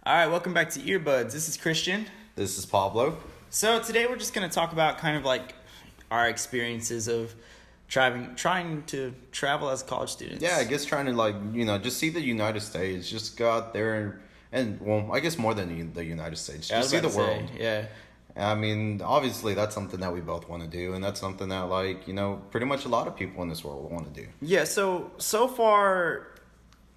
All right, welcome back to Earbuds. This is Christian. This is Pablo. So today we're just going to talk about kind of like our experiences of trying to travel as college students. Yeah, I guess trying to just see the United States, just go out there and well, I guess more than the United States, Yeah, I just was see about the to say, world. Yeah. I mean, obviously that's something that we both want to do, and that's something that pretty much a lot of people in this world want to do. Yeah, so far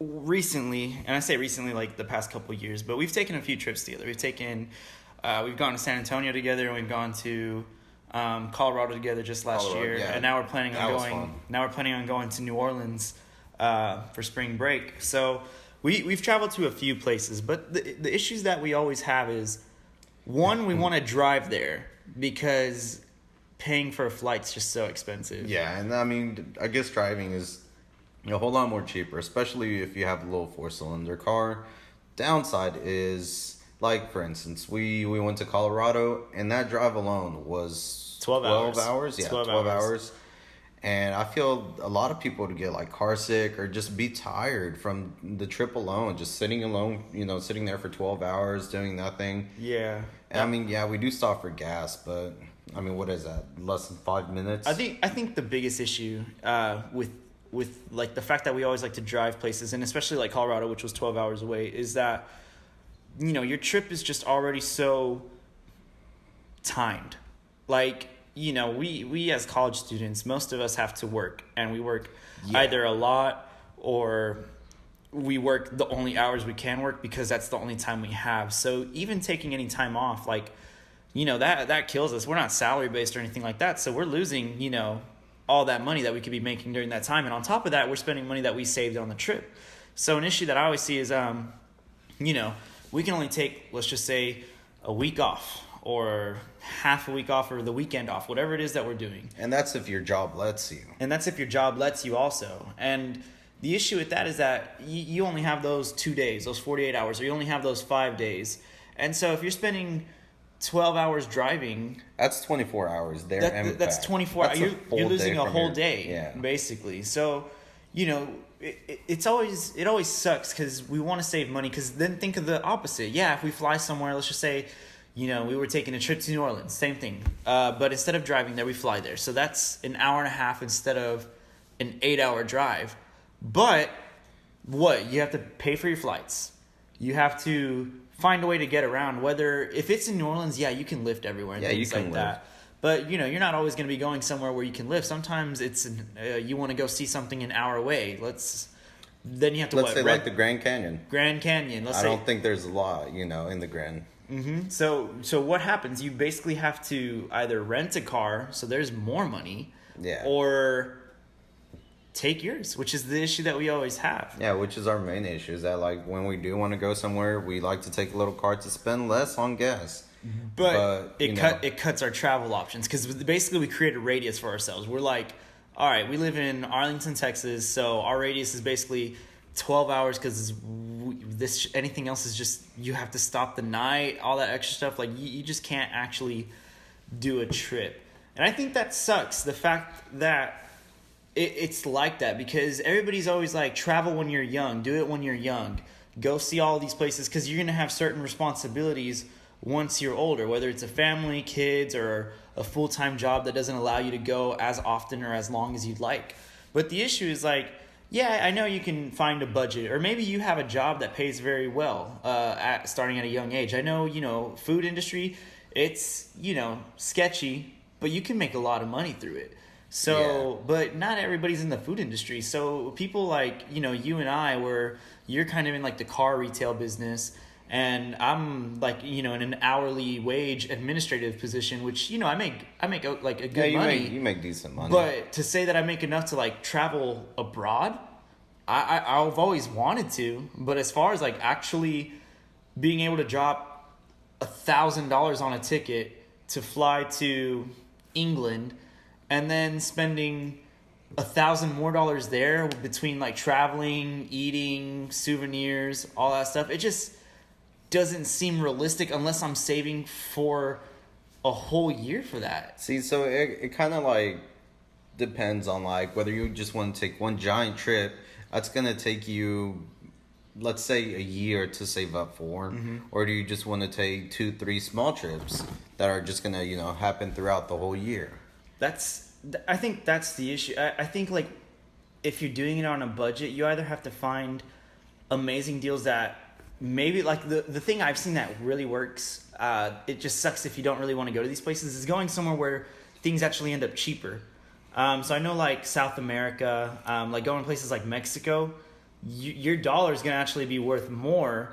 recently, and I say recently like the past couple of years, but we've taken a few trips together. We've gone to San Antonio together, and we've gone to Colorado together just last Colorado, year, yeah. and now we're planning on That was going. fun. Now we're planning on going to New Orleans for spring break. So we've traveled to a few places, but the issues that we always have is one, we want to drive there because paying for a flight's just so expensive. Yeah, and I mean, I guess driving is a whole lot more cheaper, especially if you have a little 4-cylinder car. Downside is, like, for instance, we went to Colorado, and that drive alone was 12 hours. Yeah, 12 12 hours. hours. And I feel a lot of people would get, like, car sick or just be tired from the trip alone, just sitting alone, sitting there for 12 hours doing nothing. Yeah. And I mean, yeah, we do stop for gas, but, I mean, what is that, less than 5 minutes? I think the biggest issue with like the fact that we always like to drive places, and especially like Colorado, which was 12 hours away, is that your trip is just already so timed. Like, we as college students, most of us have to work, and we work either a lot or we work the only hours we can work because that's the only time we have. So even taking any time off, like, that kills us. We're not salary based or anything like that. So we're losing, all that money that we could be making during that time. And on top of that, we're spending money that we saved on the trip. So an issue that I always see is, we can only take, let's just say, a week off or half a week off or the weekend off, whatever it is that we're doing. And that's if your job lets you. And that's if your job lets you also. And the issue with that is that you only have those 2 days, those 48 hours, or you only have those 5 days. And so if you're spending 12 hours driving, that's 24 hours there and that's back. 24 That's hours. You're losing a whole day, yeah. basically. So, it always sucks because we want to save money, because then think of the opposite. Yeah, if we fly somewhere, let's just say, we were taking a trip to New Orleans, same thing. But instead of driving there, we fly there. So that's an hour and a half instead of an 8-hour drive. But what? You have to pay for your flights. You have to find a way to get around. Whether if it's in New Orleans, yeah, you can lift everywhere and Yeah, things you can like lift. that. But you're not always going to be going somewhere where you can live. Sometimes it's you want to go see something an hour away. Then you have to Let's say like the Grand Canyon. Grand Canyon. I don't think there's a lot, in the Grand. Mm-hmm. So what happens? You basically have to either rent a car, so there's more money, Yeah. or take yours, which is the issue that we always have. Yeah, which is our main issue, is that like when we do want to go somewhere, we like to take a little car to spend less on gas. But it cuts our travel options, because basically we create a radius for ourselves. We're like, all right, we live in Arlington, Texas, so our radius is basically 12 hours, because anything else is just, you have to stop the night, all that extra stuff. Like, you just can't actually do a trip. And I think that sucks, the fact that it's like that, because everybody's always like, travel when you're young, do it when you're young, go see all these places, because you're going to have certain responsibilities once you're older, whether it's a family, kids, or a full-time job that doesn't allow you to go as often or as long as you'd like. But the issue is like, yeah, I know you can find a budget, or maybe you have a job that pays very well starting at a young age. I know, food industry, it's, sketchy, but you can make a lot of money through it. So, Yeah. But not everybody's in the food industry. So people like, you and I, where you're kind of in like the car retail business, and I'm like, in an hourly wage administrative position, which, I make like a good money. You make decent money. But to say that I make enough to like travel abroad, I've always wanted to. But as far as like actually being able to drop $1,000 on a ticket to fly to England, and then spending $1,000 more there between like traveling, eating, souvenirs, all that stuff, it just doesn't seem realistic unless I'm saving for a whole year for that. See, so it kind of like depends on like whether you just want to take one giant trip. That's gonna take you let's say, a year to save up for? Or do you just want to take 2-3 small trips that are just gonna, happen throughout the whole year? I think that's the issue. I think like if you're doing it on a budget, you either have to find amazing deals that maybe like the thing I've seen that really works. It just sucks if you don't really want to go to these places. Is going somewhere where things actually end up cheaper. So I know like South America, like going to places like Mexico, your dollar is going to actually be worth more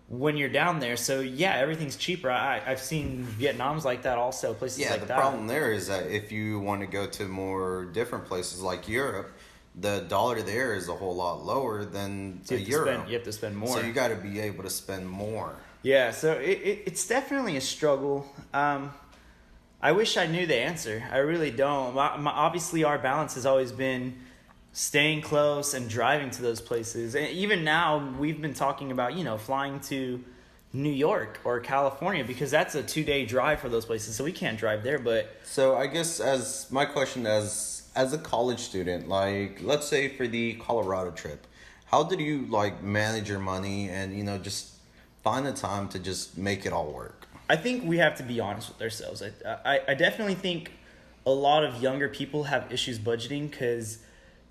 when you're down there. So yeah, everything's cheaper. I've seen Vietnam's like that also, places like that. Yeah, the problem there is that if you want to go to more different places like Europe, the dollar there is a whole lot lower than the euro. You have to spend more. So you got to be able to spend more. Yeah, so it's definitely a struggle. I wish I knew the answer. I really don't. Obviously, our balance has always been staying close and driving to those places. And even now, we've been talking about, flying to New York or California because that's a 2-day drive for those places. So we can't drive there, but... So I guess as my question as a college student, like, let's say for the Colorado trip, how did you, like, manage your money and, just find the time to just make it all work? I think we have to be honest with ourselves. I definitely think a lot of younger people have issues budgeting because,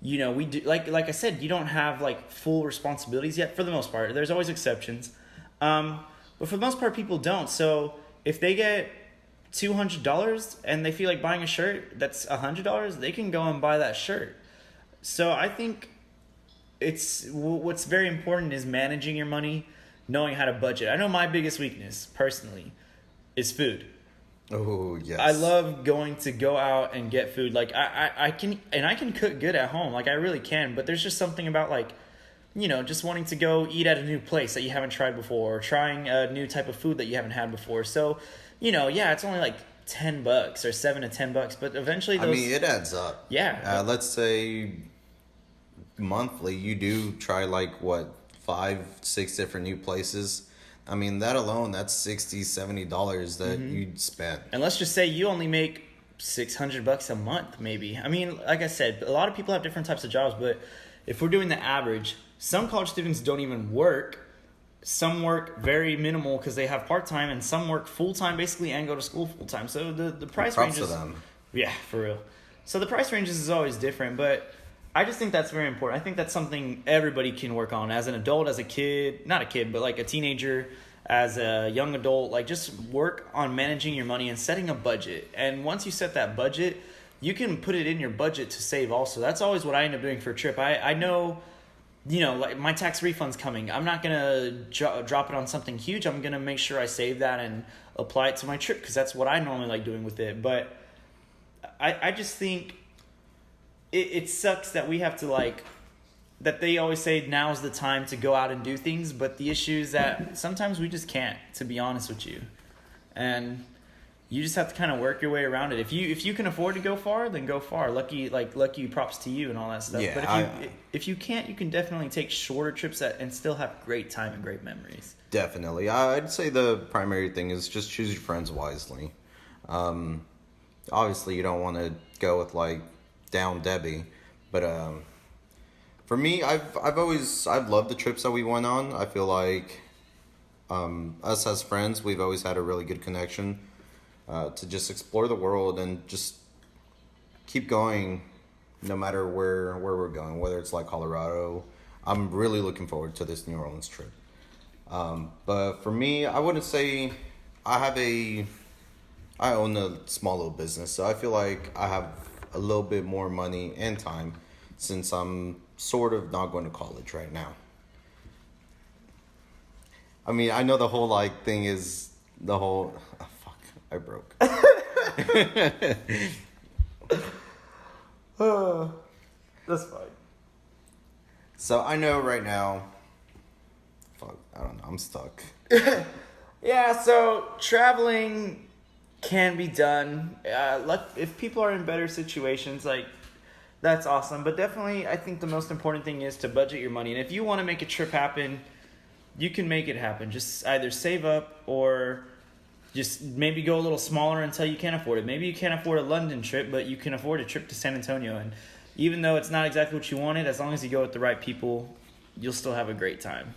we do like I said, you don't have like full responsibilities yet for the most part. There's always exceptions, but for the most part, people don't. So if they get $200 and they feel like buying a shirt that's $100, they can go and buy that shirt. So I think what's very important is managing your money, knowing how to budget. I know my biggest weakness personally is food. Oh, yes. I love to go out and get food. Like I can cook good at home. Like I really can, but there's just something about like, just wanting to go eat at a new place that you haven't tried before or trying a new type of food that you haven't had before. So, it's only like $10 or $7 to $10, but eventually it adds up. Yeah. Let's say monthly you do try like 5-6 different new places. That alone, that's $60-$70 that you'd spend. And let's just say you only make $600 a month, maybe. Like I said, a lot of people have different types of jobs, but if we're doing the average, some college students don't even work. Some work very minimal because they have part-time, and some work full-time basically and go to school full-time. So the price ranges... Props to them. Yeah, for real. So the price ranges is always different, but I just think that's very important. I think that's something everybody can work on as an adult, as a kid, not a kid, but like a teenager, as a young adult. Like just work on managing your money and setting a budget. And once you set that budget, you can put it in your budget to save also. That's always what I end up doing for a trip. I know, like my tax refund's coming. I'm not going to drop it on something huge. I'm going to make sure I save that and apply it to my trip because that's what I normally like doing with it. But I just think it sucks that we have to that they always say now's the time to go out and do things. But the issue is that sometimes we just can't, to be honest with you. And you just have to kind of work your way around it. If you can afford to go far, then go far. Lucky props to you and all that stuff. Yeah, but if you can't, you can definitely take shorter trips and still have great time and great memories. Definitely. I'd say the primary thing is just choose your friends wisely. Obviously, you don't want to go with Down Debbie, but for me, I've loved the trips that we went on. I feel like us as friends, we've always had a really good connection. To just explore the world and just keep going no matter where we're going, whether it's like Colorado. I'm really looking forward to this New Orleans trip. But for me, I wouldn't say I own a small little business, so I feel like I have a little bit more money and time since I'm sort of not going to college right now. I know the whole thing is the whole... I broke. That's fine. So I know right now. I don't know. I'm stuck. Yeah. So traveling can be done. If people are in better situations, that's awesome. But definitely, I think the most important thing is to budget your money. And if you want to make a trip happen, you can make it happen. Just either save up or just maybe go a little smaller until you can't afford it. Maybe you can't afford a London trip, but you can afford a trip to San Antonio. And even though it's not exactly what you wanted, as long as you go with the right people, you'll still have a great time.